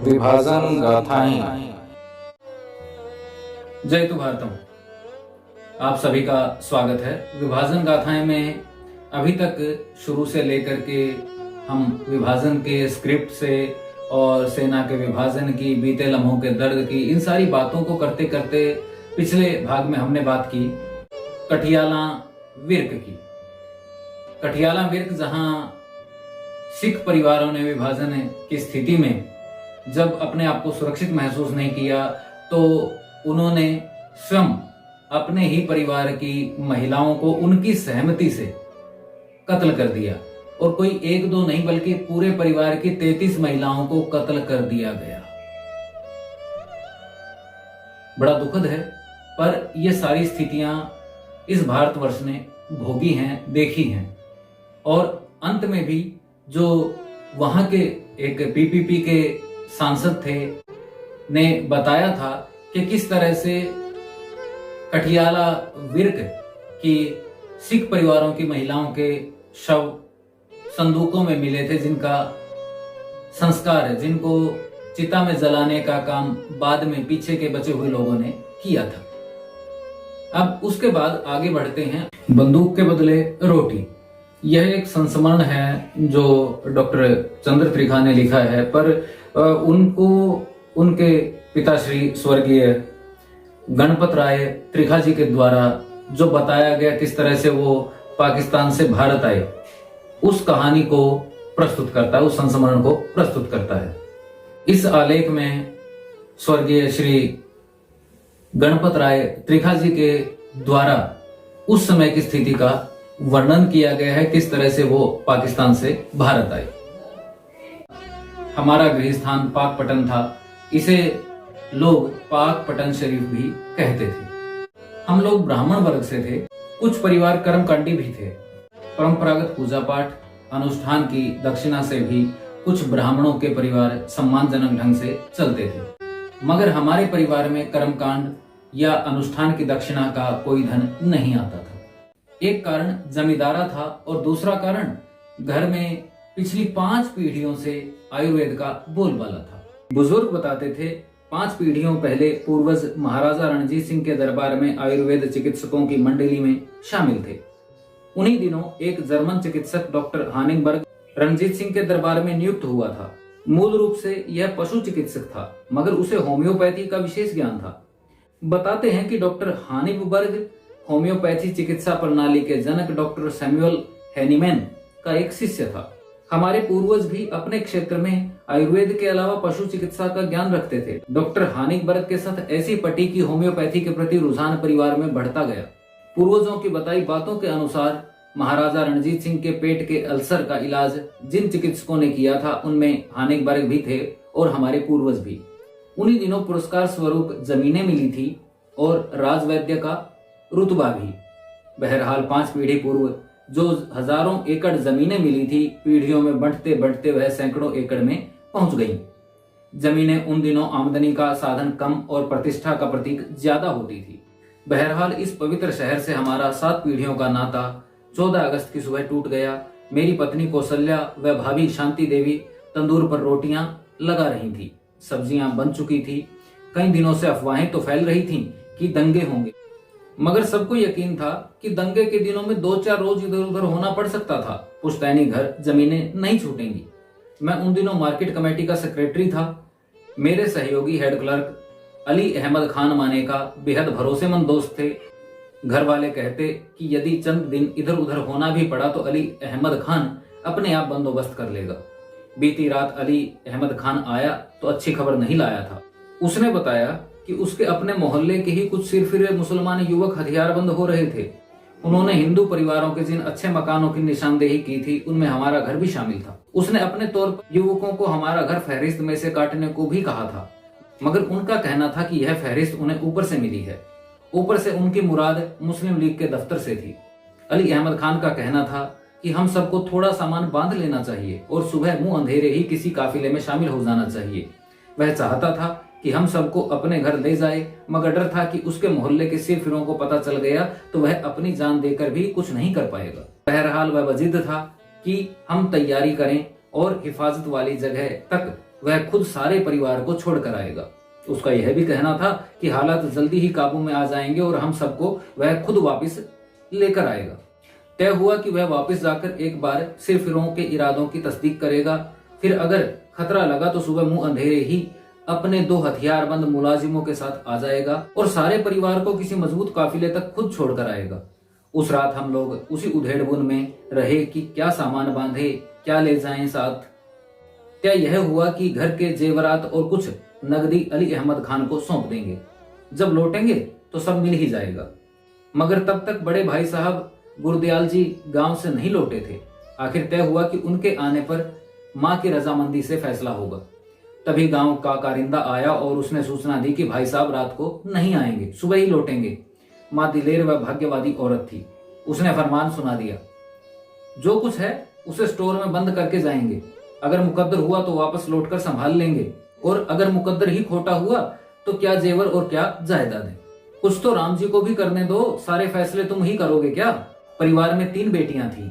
विभाजन गाथाएं। जय तु भारतम। आप सभी का स्वागत है। विभाजन गाथाएं में अभी तक शुरू से लेकर के हम विभाजन के स्क्रिप्ट से और सेना के विभाजन की, बीते लम्हों के दर्द की, इन सारी बातों को करते करते पिछले भाग में हमने बात की कठियाला विर्क की। कठियाला विर्क जहां सिख परिवारों ने विभाजन की स्थिति में जब अपने आप को सुरक्षित महसूस नहीं किया तो उन्होंने स्वयं अपने ही परिवार की महिलाओं को उनकी सहमति से कत्ल कर दिया, और कोई एक दो नहीं बल्कि पूरे परिवार की 33 महिलाओं को कत्ल कर दिया गया। बड़ा दुखद है, पर यह सारी स्थितियां इस भारतवर्ष ने भोगी हैं, देखी हैं। और अंत में भी जो वहां के एक पीपीपी के सांसद थे ने बताया था कि किस तरह से कठियाला विर्क की सिख परिवारों की महिलाओं के शव संदूकों में मिले थे, जिनका संस्कार है, जिनको चिता में जलाने का काम बाद में पीछे के बचे हुए लोगों ने किया था। अब उसके बाद आगे बढ़ते हैं। बंदूक के बदले रोटी, यह एक संस्मरण है जो डॉक्टर चंद्र त्रिखा ने लिखा है, पर उनको उनके पिताश्री स्वर्गीय गणपत राय त्रिखा जी के द्वारा जो बताया गया किस तरह से वो पाकिस्तान से भारत आए, उस कहानी को प्रस्तुत करता है, उस संस्मरण को प्रस्तुत करता है। इस आलेख में स्वर्गीय श्री गणपत राय त्रिखा जी के द्वारा उस समय की स्थिति का वर्णन किया गया है, किस तरह से वो पाकिस्तान से भारत आए। हमारा गृह स्थान पाकपटन था, इसे लोग पाकपटन शरीफ भी कहते थे। हम लोग ब्राह्मण वर्ग से थे, कुछ परिवार कर्मकांडी भी थे। परंपरागत पूजा पाठ अनुष्ठान की दक्षिणा से भी कुछ ब्राह्मणों के परिवार सम्मानजनक ढंग से चलते थे, मगर हमारे परिवार में कर्मकांड या अनुष्ठान की दक्षिणा का कोई धन नहीं आता था। एक कारण जमींदारा था और दूसरा कारण घर में पिछली 5 पीढ़ियों से आयुर्वेद का बोलबाला था। बुजुर्ग बताते थे 5 पीढ़ियों पहले पूर्वज महाराजा रणजीत सिंह के दरबार में आयुर्वेद चिकित्सकों की मंडली में शामिल थे। उन्हीं दिनों एक जर्मन चिकित्सक डॉक्टर हानिंगबर्ग रणजीत सिंह के दरबार में नियुक्त हुआ था। मूल रूप से यह पशु चिकित्सक था, मगर उसे होम्योपैथी का विशेष ज्ञान था। बताते हैं कि डॉक्टर हानिंगबर्ग होम्योपैथी चिकित्सा प्रणाली के जनक डॉक्टर सैमुअल हैनीमैन का एक शिष्य था। हमारे पूर्वज भी अपने क्षेत्र में आयुर्वेद के अलावा पशु चिकित्सा का ज्ञान रखते थे। डॉक्टर हानिंगबर्ग के साथ ऐसी पटी की होम्योपैथी के प्रति रुझान परिवार में बढ़ता गया। पूर्वजों की बताई बातों के अनुसार महाराजा रणजीत सिंह के पेट के अल्सर का इलाज जिन चिकित्सकों ने किया था, उनमें हानिंगबर्ग भी थे और हमारे पूर्वज भी। उन्हीं दिनों पुरस्कार स्वरूप जमीनें मिली थी और राजवैद्य का रुतबा भी। बहरहाल 5 पीढ़ी पूर्व जो हजारों एकड़ जमीनें मिली थी, पीढ़ियों में बढ़ते बढ़ते वह सैकड़ों एकड़ में पहुंच गई। जमीनें उन दिनों आमदनी का साधन कम और प्रतिष्ठा का प्रतीक ज्यादा होती थी। बहरहाल इस पवित्र शहर से हमारा 7 पीढ़ियों का नाता 14 अगस्त की सुबह टूट गया। मेरी पत्नी कौशल्या व भाभी शांति देवी तंदूर पर रोटियां लगा रही थी। सब्जियां बन चुकी थी। कई दिनों से अफवाहें तो फैल रही थीं कि दंगे होंगे, मगर सबको यकीन था कि दंगे के दिनों में 2-4 रोज इधर उधर होना पड़ सकता था। पुश्तैनी घर जमीनें नहीं छूटेंगी। मैं उन दिनों मार्केट कमेटी का सेक्रेटरी था। मेरे सहयोगी हेड क्लर्क अली अहमद खान माने का बेहद भरोसेमंद दोस्त थे। घर वाले कहते कि यदि चंद दिन इधर उधर होना भी पड़ा तो अली अहमद खान अपने आप बंदोबस्त कर लेगा। बीती रात अली अहमद खान आया तो अच्छी खबर नहीं लाया था। उसने बताया कि उसके अपने मोहल्ले के ही कुछ सिरफिरे मुसलमान युवक हथियारबंद हो रहे थे। उन्होंने हिंदू परिवारों के जिन अच्छे मकानों की निशानदेही की थी, उनमें हमारा घर भी शामिल था। उसने अपने तौर पर युवकों को हमारा घर फहरिस्त में से काटने को भी कहा था, मगर उनका कहना था कि यह फहरिस्त उन्हें ऊपर से मिली है। ऊपर से उनकी मुराद मुस्लिम लीग के दफ्तर से थी। अली अहमद खान का कहना था कि हम सबको थोड़ा सामान बांध लेना चाहिए और सुबह मुंह अंधेरे ही किसी काफिले में शामिल हो जाना चाहिए। वह चाहता था कि हम सबको अपने घर ले जाए, मगर डर था कि उसके मोहल्ले के सिरफिरों को पता चल गया तो वह अपनी जान देकर भी कुछ नहीं कर पाएगा। बहरहाल वह वजिद था कि हम तैयारी करें और हिफाजत वाली जगह तक वह खुद सारे परिवार को छोड़कर आएगा। उसका यह भी कहना था कि हालात जल्दी ही काबू में आ जाएंगे और हम सबको वह खुद वापस लेकर आएगा। तय हुआ कि वह वापस जाकर एक बार सिरफिरों के इरादों की तस्दीक करेगा, फिर अगर खतरा लगा तो सुबह मुंह अंधेरे ही अपने 2 हथियारबंद मुलाजिमों के साथ आ जाएगा और सारे परिवार को किसी मजबूत काफिले तक खुद छोड़कर आएगा। उस रात हम लोग उसी उधेड़बुन में रहे कि क्या सामान बांधे, क्या ले जाएं साथ। क्या यह हुआ कि घर के जेवरात और कुछ नगदी अली अहमद खान को सौंप देंगे, जब लौटेंगे तो सब मिल ही जाएगा। मगर तब तक बड़े भाई साहब गुरदयाल जी गांव से नहीं लौटे थे। आखिर तय हुआ कि उनके आने पर माँ की रजामंदी से फैसला होगा। तभी गांव का कारिंदा आया और उसने सूचना दी कि भाई साहब रात को नहीं आएंगे, सुबह ही लौटेंगे। माँ दिलेर व भाग्यवादी औरत थी। उसने फरमान सुना दिया, जो कुछ है उसे स्टोर में बंद करके जाएंगे। अगर मुकद्दर हुआ तो वापस लौटकर संभाल लेंगे, और अगर मुकद्दर ही खोटा हुआ तो क्या जेवर और क्या जायदादें। कुछ तो राम जी को भी करने दो, सारे फैसले तुम ही करोगे क्या। परिवार में 3 बेटियां थीं।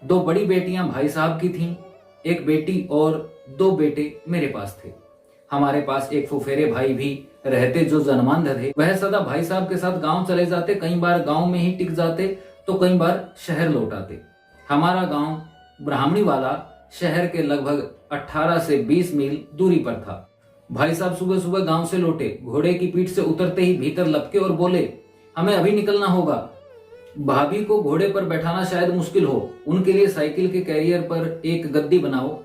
2 बड़ी बेटियां भाई साहब की थीं, 1 बेटी और 2 बेटे मेरे पास थे। हमारे पास एक फुफेरे भाई भी रहते जो जन्मांध थे। वह सदा भाई साहब के साथ गांव चले जाते, कई बार गांव में ही टिक जाते तो कई बार शहर लौट आते। हमारा गांव ब्राह्मणी वाला शहर के लगभग 18 से 20 मील दूरी पर था। भाई साहब सुबह सुबह गांव से लौटे, घोड़े की पीठ से उतरते ही भीतर लपके और बोले, हमें अभी निकलना होगा। भाभी को घोड़े पर बैठाना शायद मुश्किल हो, उनके लिए साइकिल के कैरियर पर एक गद्दी बनाओ,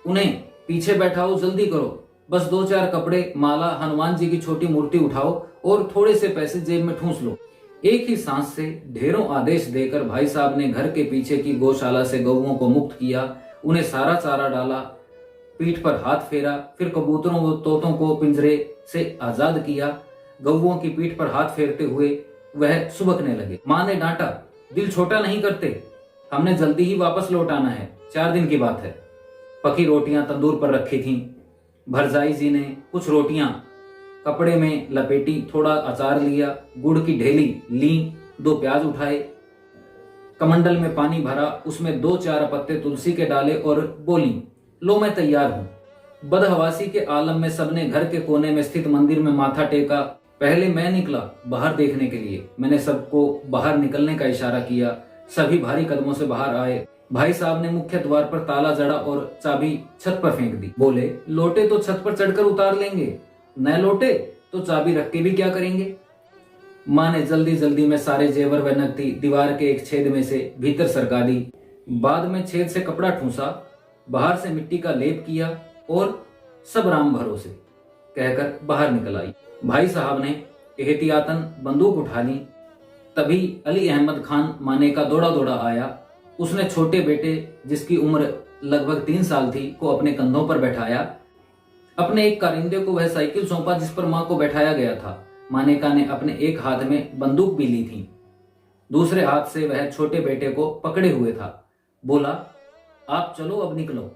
उन्हें पीछे बैठाओ, जल्दी करो। बस 2-4 कपड़े, माला, हनुमान जी की छोटी मूर्ति उठाओ और थोड़े से पैसे जेब में ठूंस लो। एक ही सांस से ढेरों आदेश देकर भाई साहब ने घर के पीछे की गौशाला से गौओं को मुक्त किया, उन्हें सारा चारा डाला, पीठ पर हाथ फेरा, फिर कबूतरों व तोतों को पिंजरे से आजाद किया। गौओं की पीठ पर हाथ फेरते हुए वह सुबकने लगे। माँ ने डांटा, दिल छोटा नहीं करते, हमने जल्दी ही वापस लौट आना है, 4 दिन की बात है। पकी रोटियां तंदूर पर रखी थीं। भरजाई जी ने कुछ रोटियां कपड़े में लपेटी, थोड़ा अचार लिया, गुड़ की ढेली ली, 2 प्याज उठाए, कमंडल में पानी भरा, उसमें 2-4 पत्ते तुलसी के डाले और बोली, लो मैं तैयार हूं। बदहवासी के आलम में सबने घर के कोने में स्थित मंदिर में माथा टेका। पहले मैं निकला बाहर देखने के लिए। मैंने सबको बाहर निकलने का इशारा किया। सभी भारी कदमों से बाहर आए। भाई साहब ने मुख्य द्वार पर ताला जड़ा और चाबी छत पर फेंक दी। बोले, लौटे तो छत पर चढ़कर उतार लेंगे, न लौटे तो चाबी रख के भी क्या करेंगे। माँ ने जल्दी जल्दी में सारे जेवर व नकदी दीवार के एक छेद में से भीतर सरका दी। बाद में छेद से कपड़ा ठूंसा, बाहर से मिट्टी का लेप किया और सब राम भरोसे कहकर बाहर निकल आई। भाई साहब ने एहतियातन बंदूक उठा ली। तभी अली अहमद खान माने का दौड़ा दौड़ा आया। उसने छोटे बेटे, जिसकी उम्र लगभग 3 साल थी, को अपने कंधों पर बैठाया। अपने एक कारिंदे को वह साइकिल सौंपा जिस पर मां को बैठाया गया था। मानेका ने अपने एक हाथ में बंदूक भी ली थी, दूसरे हाथ से वह छोटे बेटे को पकड़े हुए था। बोला, आप चलो, अब निकलो,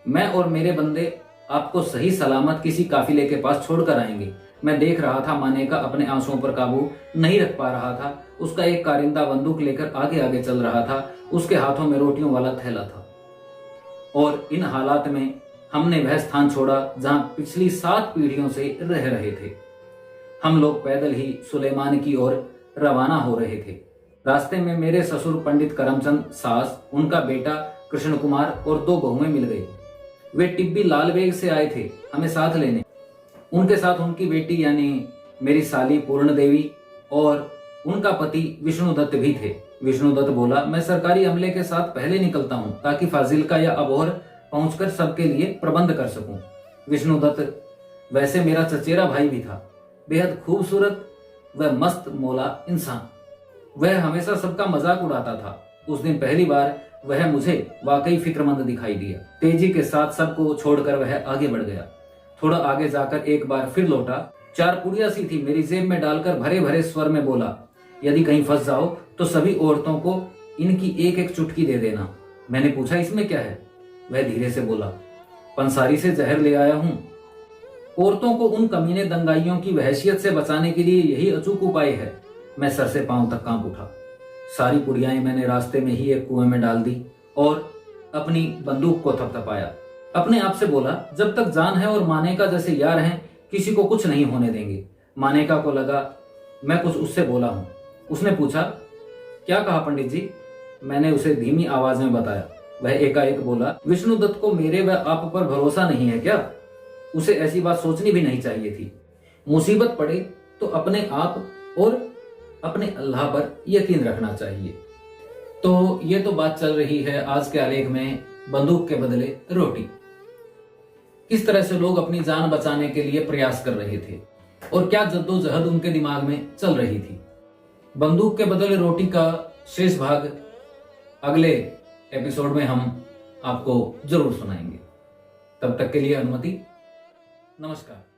मैं और मेरे बंदे आपको सही सलामत किसी काफिले के पास छोड़कर आएंगे। मैं देख रहा था मानेका अपने आंसुओं पर काबू नहीं रख पा रहा था। उसका एक कारिंदा बंदूक लेकर आगे आगे चल रहा था। उसके हाथों में रोटियों वाला थैला था। और इन हालात में हमने वह स्थान छोड़ा जहां पिछली 7 पीढ़ियों से रह रहे थे। हम लोग पैदल ही सुलेमान की ओर रवाना हो रहे थे। रास्ते में मेरे ससुर पंडित करमचंद, सास, उनका बेटा कृष्ण कुमार और 2 बहुएं मिल गई। वे टिब्बी लालबेग से आए थे हमें साथ लेने। उनके साथ उनकी बेटी यानी मेरी साली पूर्ण देवी और उनका पति विष्णुदत्त भी थे। विष्णुदत्त बोला, मैं सरकारी अमले के साथ पहले निकलता हूं ताकि फाजिलका या अबोहर पहुंचकर सबके लिए प्रबंध कर सकूं। विष्णुदत्त वैसे मेरा चचेरा भाई भी था, बेहद खूबसूरत व मस्त मौला इंसान। वह हमेशा सबका मजाक उड़ाता था। उस दिन पहली बार वह मुझे वाकई फिक्रमंद दिखाई दिया। तेजी के साथ सबको छोड़कर वह आगे बढ़ गया। थोड़ा आगे जाकर एक बार फिर लौटा। 4 पुड़िया सी थी, मेरी जेब में डालकर भरे भरे स्वर में बोला, यदि कहीं फंस जाओ तो सभी औरतों को इनकी एक एक चुटकी दे देना। मैंने पूछा, इसमें क्या है? वह धीरे से बोला, पंसारी से जहर ले आया हूं। औरतों को उन कमीने दंगाइयों की वहशियत से बचाने के लिए यही अचूक उपाय है। मैं सर से पांव तक कांप उठा। सारी पुड़ियाएं मैंने रास्ते में ही एक कुएं में डाल दी और अपनी बंदूक को थपथपाया। अपने आप से बोला, जब तक जान है और मानेका जैसे यार हैं, किसी को कुछ नहीं होने देंगे। मानेका को लगा मैं कुछ उससे बोला हूं। उसने पूछा, क्या कहा पंडित जी? मैंने उसे धीमी आवाज में बताया। वह एकाएक बोला, विष्णुदत्त को मेरे व आप पर भरोसा नहीं है क्या? उसे ऐसी बात सोचनी भी नहीं चाहिए थी। मुसीबत पड़े तो अपने आप और अपने अल्लाह पर यकीन रखना चाहिए। तो ये तो बात चल रही है आज के आलेख में, बंदूक के बदले रोटी। किस तरह से लोग अपनी जान बचाने के लिए प्रयास कर रहे थे और क्या जद्दोजहद उनके दिमाग में चल रही थी। बंदूक के बदले रोटी का शेष भाग अगले एपिसोड में हम आपको जरूर सुनाएंगे। तब तक के लिए अनुमति, नमस्कार।